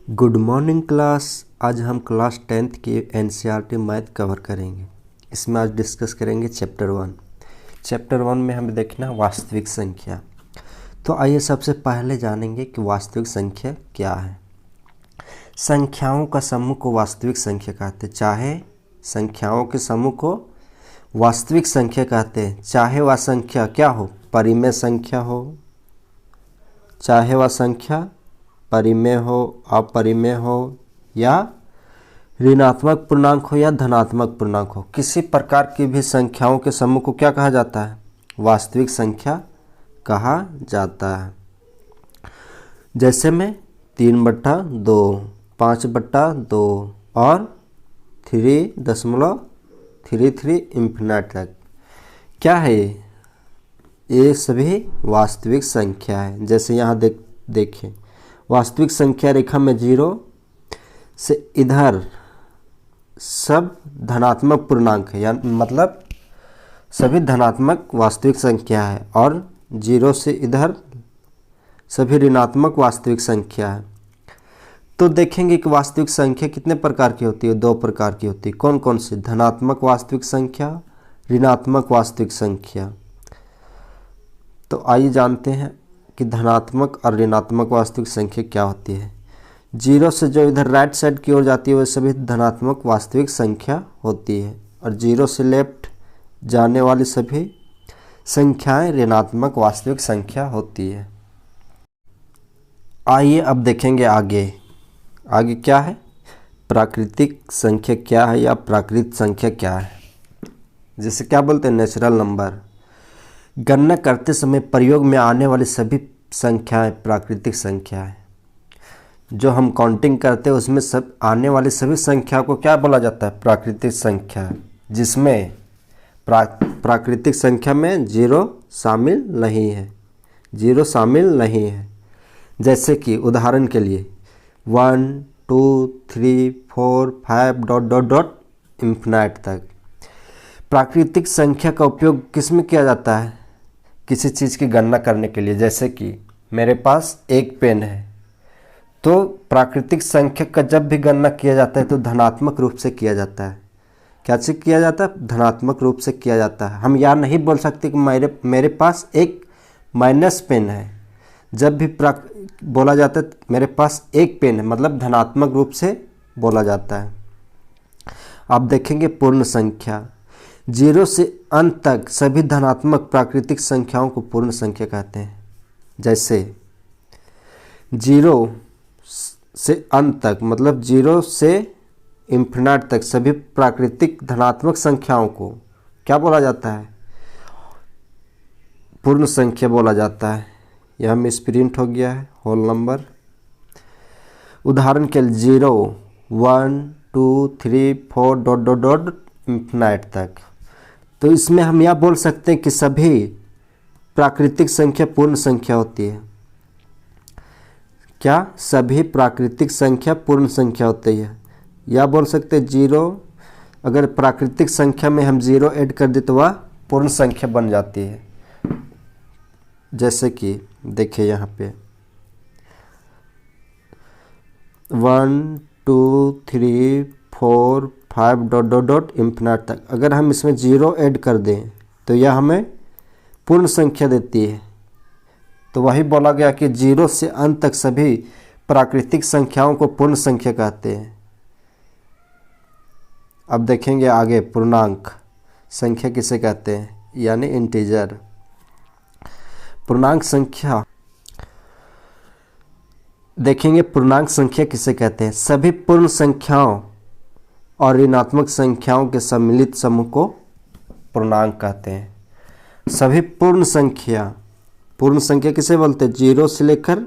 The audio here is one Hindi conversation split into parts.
Good morning class. आज हम क्लास 10th की एनसीईआरटी मैथ कवर करेंगे। इसमें आज डिस्कस करेंगे चैप्टर 1 में हमें देखना है वास्तविक संख्या। तो आइए सबसे पहले जानेंगे कि वास्तविक संख्या क्या है। संख्याओं का समूह को वास्तविक संख्या कहते हैं। चाहे संख्याओं के समूह को वास्तविक संख्या कहते हैं, चाहे वह संख्या क्या हो, परिमेय संख्या हो, चाहे वह संख्या परिमेय हो, अपरिमेय हो, या ऋणात्मक पूर्णांक हो या धनात्मक पूर्णांक हो। किसी प्रकार की भी संख्याओं के समूह को क्या कहा जाता है? वास्तविक संख्या कहा जाता है। जैसे में 3/2, 5/2 और 3.33 इंफिनिट तक क्या है ये सभी वास्तविक संख्या है। जैसे यहाँ देखिए वास्तविक संख्या रेखा में 0 से इधर सब धनात्मक पूर्णांक है, या मतलब सभी धनात्मक वास्तविक संख्या है, और 0 से इधर सभी ऋणात्मक वास्तविक संख्या है। तो देखेंगे कि वास्तविक संख्या कितने प्रकार की होती है? 2 प्रकार की होती है। कौन कौन सी? धनात्मक वास्तविक संख्या, ऋणात्मक वास्तविक संख्या। तो आइए जानते हैं कि धनात्मक और ऋणात्मक वास्तविक संख्या क्या होती है। 0 से जो इधर राइट साइड की ओर जाती है वह सभी धनात्मक वास्तविक संख्या होती है, और 0 से लेफ्ट जाने वाली सभी संख्याएं ऋणात्मक वास्तविक संख्या होती है। आइए अब देखेंगे आगे क्या है, प्राकृतिक संख्या क्या है या प्राकृत संख्या क्या है। जिसे क्या बोलते हैं? Natural number. गणना करते समय प्रयोग में आने वाली सभी संख्याएं प्राकृतिक संख्या है। जो हम काउंटिंग करते हैं उसमें सब आने वाली सभी संख्या को क्या बोला जाता है? प्राकृतिक संख्या। जिसमें प्राकृतिक संख्या में 0 शामिल नहीं है, 0 शामिल नहीं है। जैसे कि उदाहरण के लिए 1 2 3 4 5 ... इंफिनिट तक। प्राकृतिक संख्या का उपयोग किस में किया जाता है? किसी चीज़ की गणना करने के लिए। जैसे कि मेरे पास एक पेन है, तो प्राकृतिक संख्या का जब भी गणना किया जाता है तो धनात्मक रूप से किया जाता है। क्या से किया जाता है? धनात्मक रूप से किया जाता है। हम यह नहीं बोल सकते कि मेरे पास एक माइनस पेन है। जब भी बोला जाता है मेरे पास एक पेन है, मतलब धनात्मक रूप से बोला जाता है। अब देखेंगे पूर्ण संख्या। 0 से अंत तक सभी धनात्मक प्राकृतिक संख्याओं को पूर्ण संख्या कहते हैं। जैसे 0 से अंत तक, मतलब 0 से इंफिनिट तक सभी प्राकृतिक धनात्मक संख्याओं को क्या बोला जाता है? पूर्ण संख्या बोला जाता है। यह मिसप्रिंट हो गया है, होल नंबर। उदाहरण के लिए 0 1 2 3 4 ... इंफिनिट तक। तो इसमें हम यह बोल सकते हैं कि सभी प्राकृतिक संख्या पूर्ण संख्या होती है। क्या? सभी प्राकृतिक संख्या पूर्ण संख्या होती है। या बोल सकते हैं 0, अगर प्राकृतिक संख्या में हम 0 ऐड कर दे तो वह पूर्ण संख्या बन जाती है। जैसे कि देखिए यहाँ पे 1 2 3 4 5 ... इंफिनिट तक। अगर हम इसमें 0 ऐड कर दें तो यह हमें पूर्ण संख्या देती है। तो वही बोला गया कि 0 से अंत तक सभी प्राकृतिक संख्याओं को पूर्ण संख्या कहते हैं। अब देखेंगे आगे पूर्णांक संख्या किसे कहते हैं, यानी इंटीजर। पूर्णांक संख्या देखेंगे, पूर्णांक संख्या किसे कहते हैं? सभी पूर्ण संख्याओं और ऋणात्मक संख्याओं के सम्मिलित समूह को पूर्णांक कहते हैं। सभी पूर्ण संख्या किसे बोलते हैं? 0 से लेकर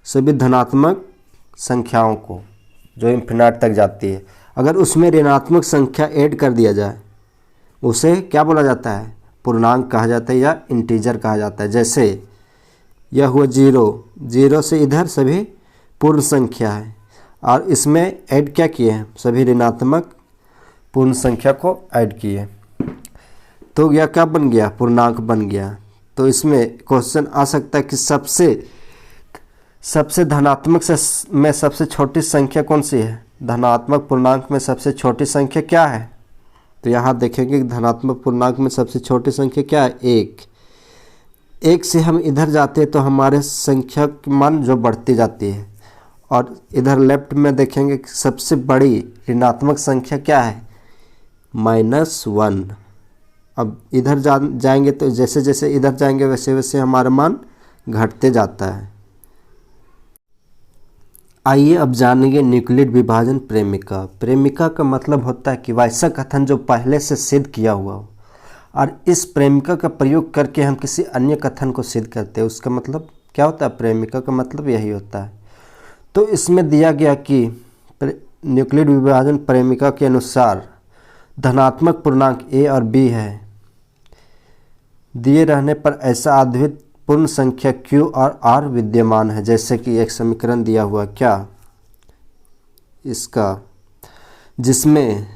सभी धनात्मक संख्याओं को जो इंफिनिट तक जाती है। अगर उसमें ऋणात्मक संख्या ऐड कर दिया जाए उसे क्या बोला जाता है? पूर्णांक कहा जाता है या इंटीजर कहा जाता है। जैसे यह हुआ 0 से इधर सभी पूर्ण संख्या है, और इसमें ऐड क्या किए हैं? सभी ऋणात्मक पूर्ण संख्या को ऐड किए, तो यह क्या बन गया? पूर्णांक बन गया। तो इसमें क्वेश्चन आ सकता है कि सबसे सबसे धनात्मक से में सबसे छोटी संख्या कौन सी है? धनात्मक पूर्णांक में सबसे छोटी संख्या क्या है? तो यहाँ देखेंगे कि धनात्मक पूर्णांक में सबसे छोटी संख्या क्या है? 1। 1 से हम इधर जाते हैं तो हमारे संख्या की मान जो बढ़ती जाती है, और इधर लेफ्ट में देखेंगे कि सबसे बड़ी ऋणात्मक संख्या क्या है? -1। अब इधर जाएंगे तो जैसे जैसे इधर जाएंगे वैसे वैसे हमारा मान घटते जाता है। आइए अब जानेंगे न्यूक्लिड विभाजन प्रेमिका। प्रेमिका का मतलब होता है कि वैसा कथन जो पहले से सिद्ध किया हुआ हो, और इस प्रेमिका का प्रयोग करके हम किसी अन्य कथन को सिद्ध करते हैं। उसका मतलब क्या होता है? प्रेमिका का मतलब यही होता है। तो इसमें दिया गया कि न्यूक्लिड विभाजन प्रेमिका के अनुसार धनात्मक पूर्णांक a और b है, दिए रहने पर ऐसा अद्वितीय पूर्ण संख्या q और r विद्यमान है। जैसे कि एक समीकरण दिया हुआ क्या इसका, जिसमें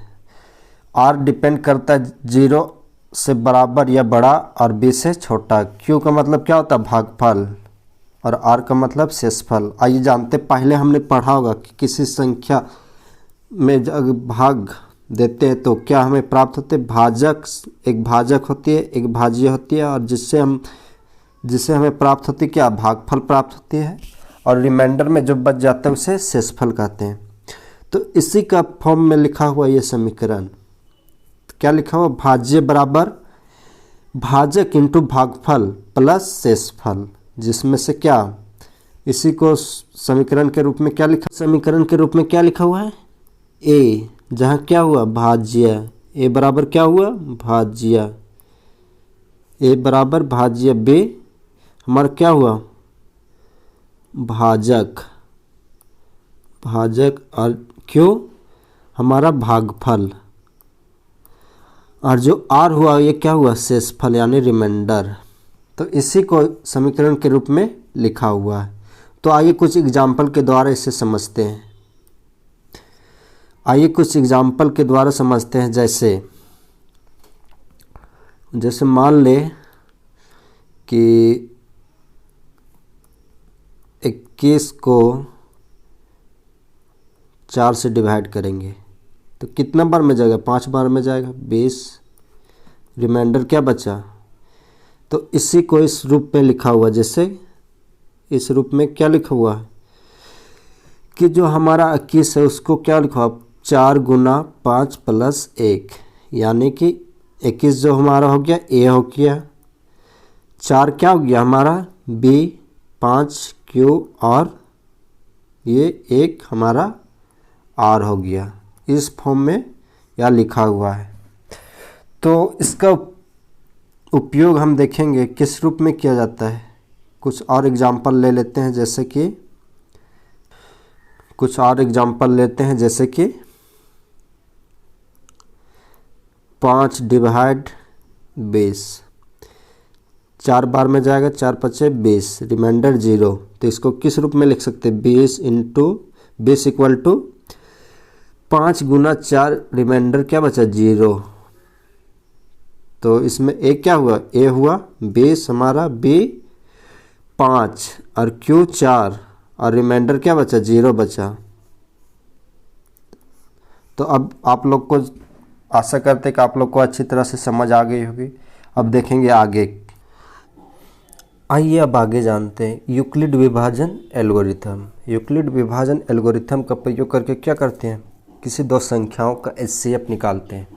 r डिपेंड करता है 0 से बराबर या बड़ा और b से छोटा। q का मतलब क्या होता है? भागफल, और r का मतलब शेषफल। आइए जानते, पहले हमने पढ़ा होगा कि किसी संख्या में जब भाग देते हैं तो क्या हमें प्राप्त होते हैं? भाजक, एक भाजक होती है, एक भाज्य होती है, और जिससे हमें प्राप्त होती है क्या? भागफल प्राप्त होती है, और रिमाइंडर में जो बच जाता है उसे शेषफल कहते हैं। तो इसी का फॉर्म में लिखा हुआ ये समीकरण, तो क्या लिखा हुआ? भाज्य बराबर भाजक इंटू भागफल प्लस शेषफल, जिसमें से क्या, इसी को समीकरण के रूप में क्या लिखा? समीकरण के रूप में क्या लिखा हुआ है? ए, जहाँ क्या हुआ? भाज्य। ए बराबर क्या हुआ? भाज्य। ए बराबर भाज्य। बे हमारा क्या हुआ? भाजक। भाजक, और क्यों? हमारा भागफल। और जो आर हुआ ये क्या हुआ? शेषफल यानी रिमाइंडर। तो इसी को समीकरण के रूप में लिखा हुआ है। तो आइए कुछ एग्जाम्पल के द्वारा इसे समझते हैं। जैसे मान ले कि 21 को 4 से डिवाइड करेंगे तो कितना बार में जाएगा? 5 बार में जाएगा। 20 रिमाइंडर क्या बचा? तो इसी को इस रूप में लिखा हुआ, जैसे इस रूप में क्या लिखा हुआ है कि जो हमारा 21 है उसको क्या लिखा हुआ? 4 गुना 5 प्लस 1, यानी कि 21 जो हमारा हो गया ए हो गया, 4 क्या हो गया हमारा? बी, 5 क्यू, और ये 1 हमारा आर हो गया। इस फॉर्म में यह लिखा हुआ है। तो इसका उपयोग हम देखेंगे किस रूप में किया जाता है। कुछ और एग्जाम्पल ले लेते हैं, जैसे कि 5 डिवाइड 20, 4 बार में जाएगा, 4 पचे 20, रिमाइंडर 0। तो इसको किस रूप में लिख सकते हैं? 20 इक्वल टू 5 गुना 4, रिमाइंडर क्या बचा? 0। तो इसमें ए क्या हुआ? ए हुआ, 20 हमारा, बी 5 और क्यू 4, और रिमाइंडर क्या बचा? 0 बचा। तो अब आप लोग को, आशा करते कि आप लोग को अच्छी तरह से समझ आ गई होगी। अब देखेंगे आगे। आइए अब आगे जानते हैं यूक्लिड विभाजन एल्गोरिथम। यूक्लिड विभाजन एल्गोरिथम का प्रयोग करके क्या करते हैं? किसी दो संख्याओं का HCF निकालते हैं।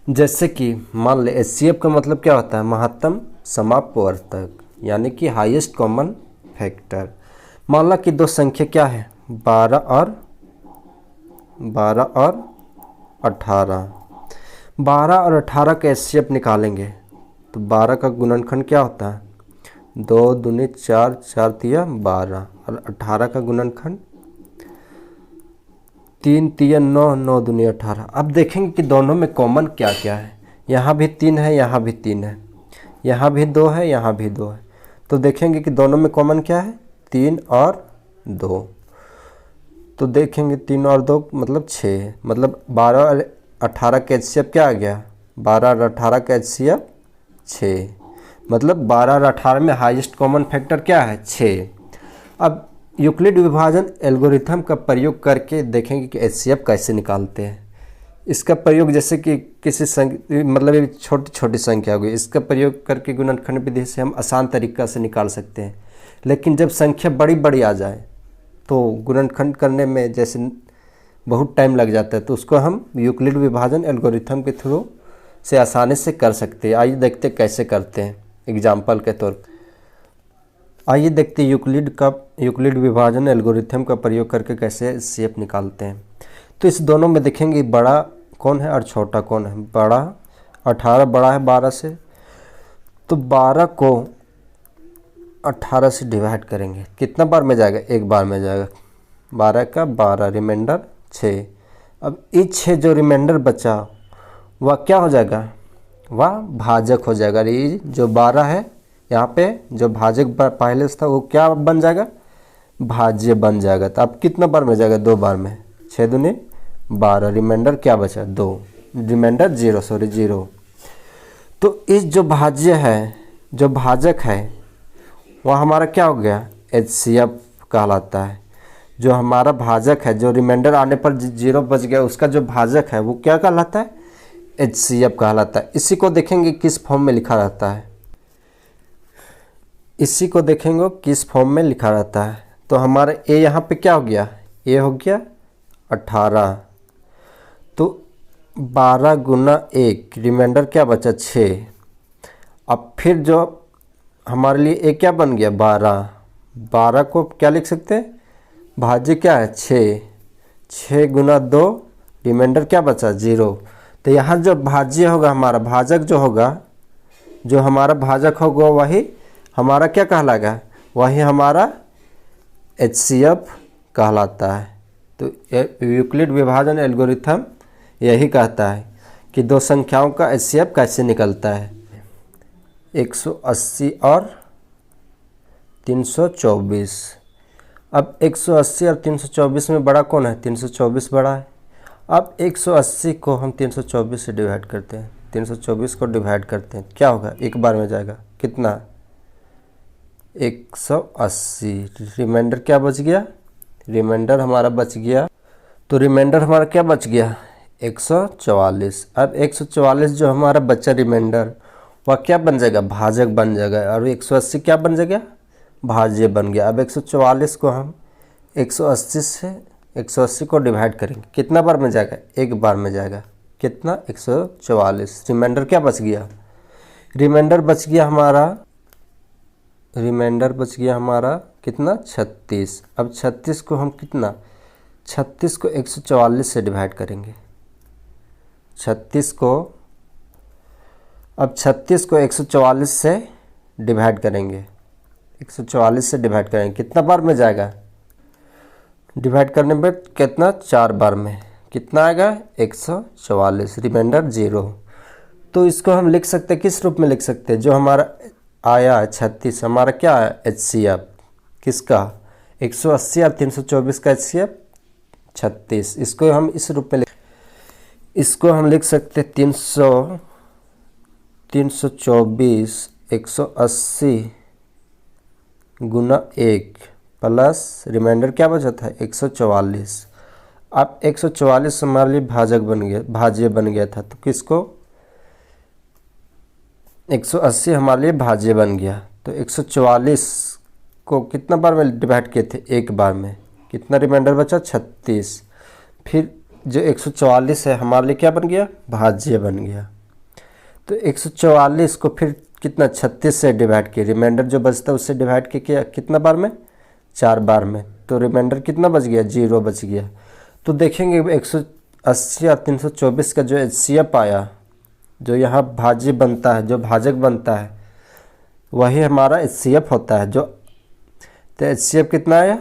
जैसे कि मान ले HCF का मतलब क्या होता है? महत्तम समापवर्तक, यानी कि हाईएस्ट कॉमन फैक्टर। मान ला कि दो संख्या क्या है? 12 और 18। 12 और 18 का HCF निकालेंगे तो 12 का गुणनखंड क्या होता है? 2 दूनी 4, 4 तिया 12, और 18 का गुणनखंड 3 तिया 9, 9 दूनी 18। अब देखेंगे कि दोनों में कॉमन क्या क्या है। यहाँ भी 3 है, यहाँ भी 3 है, यहाँ भी 2 है, यहाँ भी 2 है। तो देखेंगे कि दोनों में कॉमन क्या है? 3 और 2। तो देखेंगे 3 और 2 मतलब 6 है। मतलब 12 और 18 का HCF क्या आ गया? 12 और 18 का HCF 6। मतलब 12 और 18 में हाईएस्ट कॉमन फैक्टर क्या है? 6। अब यूक्लिड विभाजन एल्गोरिथम का प्रयोग करके देखेंगे कि एचसीएफ कैसे निकालते हैं। इसका प्रयोग जैसे कि किसी मतलब ये छोटी छोटी संख्या होगी, इसका प्रयोग करके गुणनखंड विधि से हम आसान तरीका से निकाल सकते हैं। लेकिन जब संख्या बड़ी बड़ी आ जाए तो गुणनखंड करने में जैसे बहुत टाइम लग जाता है, तो उसको हम यूक्लिड विभाजन एल्गोरिथम के थ्रू से आसानी से कर सकते हैं। आइए देखते हैं कैसे करते हैं एग्जाम्पल के तौर पर। आइए देखते हैं यूक्लिड विभाजन एल्गोरिथम का प्रयोग करके कैसे एचसीएफ निकालते हैं। तो इस दोनों में देखेंगे बड़ा कौन है और छोटा कौन है। बड़ा 18 बड़ा है 12 से, तो 12 को 18 से डिवाइड करेंगे, कितना बार में जाएगा, एक बार में जाएगा। 12 का 12 रिमाइंडर 6। अब इस 6 जो रिमाइंडर बचा वह क्या हो जाएगा, वह भाजक हो जाएगा। ये जो 12 है यहाँ पे जो भाजक पहले से था वो क्या बन जाएगा, भाज्य बन जाएगा। तो अब कितना बार में जाएगा, 2 बार में। 6 दूनी 12, रिमाइंडर क्या बचा, 2, रिमाइंडर 0। तो इस जो भाज्य है, जो भाजक है, वह हमारा क्या हो गया, एचसीएफ कहलाता है। जो हमारा भाजक है, जो रिमाइंडर आने पर 0 बच गया, उसका जो भाजक है वो क्या कहलाता है, एचसीएफ कहलाता है। इसी को देखेंगे किस फॉर्म में लिखा रहता है, इसी को देखेंगे किस फॉर्म में लिखा रहता है। तो हमारा ए यहाँ पे क्या हो गया, ए हो गया 18। तो 12 गुना 1, रिमाइंडर क्या बचा, 6। अब फिर जो हमारे लिए ए क्या बन गया, 12। 12 को क्या लिख सकते हैं, भाज्य क्या है, 6। 6 गुना 2, रिमाइंडर क्या बचा, 0। तो यहाँ जो भाज्य होगा, हमारा भाजक जो होगा, जो हमारा भाजक होगा वही हमारा क्या कहलाएगा, वही हमारा एचसीएफ कहलाता है। तो यूक्लिड विभाजन एल्गोरिथम यही कहता है कि दो संख्याओं का एचसीएफ कैसे निकलता है। 180 और 324। अब 180 और 324 में बड़ा कौन है, 324 बड़ा है। अब 180 को हम 324 से डिवाइड करते हैं, 324 को डिवाइड करते हैं, क्या होगा, एक बार में जाएगा, कितना, 180। रिमाइंडर क्या बच गया, रिमाइंडर हमारा बच गया, तो रिमाइंडर हमारा क्या बच गया, 144। अब 144 जो हमारा बच्चा रिमाइंडर वह क्या बन जाएगा, भाजक बन जाएगा, और 180 क्या बन जाएगा, भाज्य बन गया। अब 144 को हम 180 से 180 को डिवाइड करेंगे, कितना बार में जाएगा, एक बार में जाएगा, कितना, 144। रिमाइंडर क्या बच गया, रिमाइंडर बच गया हमारा कितना, 36। अब 36 को हम कितना, 36 को 144 से डिवाइड करेंगे, 36 को 144 से डिवाइड करेंगे, 144 से डिवाइड करेंगे, कितना बार में जाएगा, डिवाइड करने पर कितना, 4 बार में, कितना आएगा, 144, रिमाइंडर 0। तो इसको हम लिख सकते हैं, किस रूप में लिख सकते हैं, जो हमारा आया 36 हमारा क्या है, एचसीएफ किसका, 180 और 324 का एचसीएफ 36। इसको हम इस रूप में इसको हम लिख सकते हैं 324 180 गुना 1 प्लस रिमाइंडर क्या बचा था, 144। अब 144 हमारे लिए भाज्य बन गया था, तो किसको, 180 हमारे लिए भाज्य बन गया। तो 144 को कितना बार में डिवाइड किए थे, एक बार में, कितना रिमाइंडर बचा, 36। फिर जो 144 है हमारे लिए क्या बन गया, भाज्य बन गया। तो 144 को फिर कितना, 36 से डिवाइड किए, रिमाइंडर जो बचता है उससे डिवाइड किया कितना बार में, 4 बार में। तो रिमाइंडर कितना बच गया, 0 बच गया। तो देखेंगे 180 और 324 का जो एचसीएफ आया, जो यहाँ भाज्य बनता है, जो भाजक बनता है, वही हमारा एचसीएफ होता है। तो एचसीएफ कितना आया,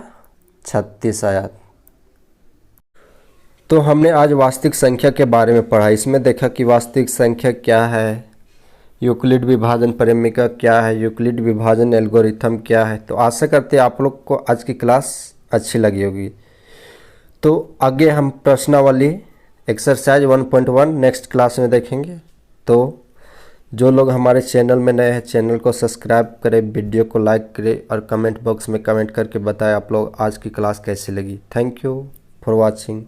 36 आया। तो हमने आज वास्तविक संख्या के बारे में पढ़ा। इसमें देखा कि वास्तविक संख्या क्या है, यूक्लिड विभाजन परिमेय क्या है, यूक्लिड विभाजन एल्गोरिथम क्या है। तो आशा करते हैं आप लोग को आज की क्लास अच्छी लगी होगी। तो आगे हम प्रश्नावली एक्सरसाइज 1.1 नेक्स्ट क्लास में देखेंगे। तो जो लोग हमारे चैनल में नए हैं चैनल को सब्सक्राइब करें, वीडियो को लाइक करें और कमेंट बॉक्स में कमेंट करके बताएं आप लोग आज की क्लास कैसी लगी। Thank you for watching.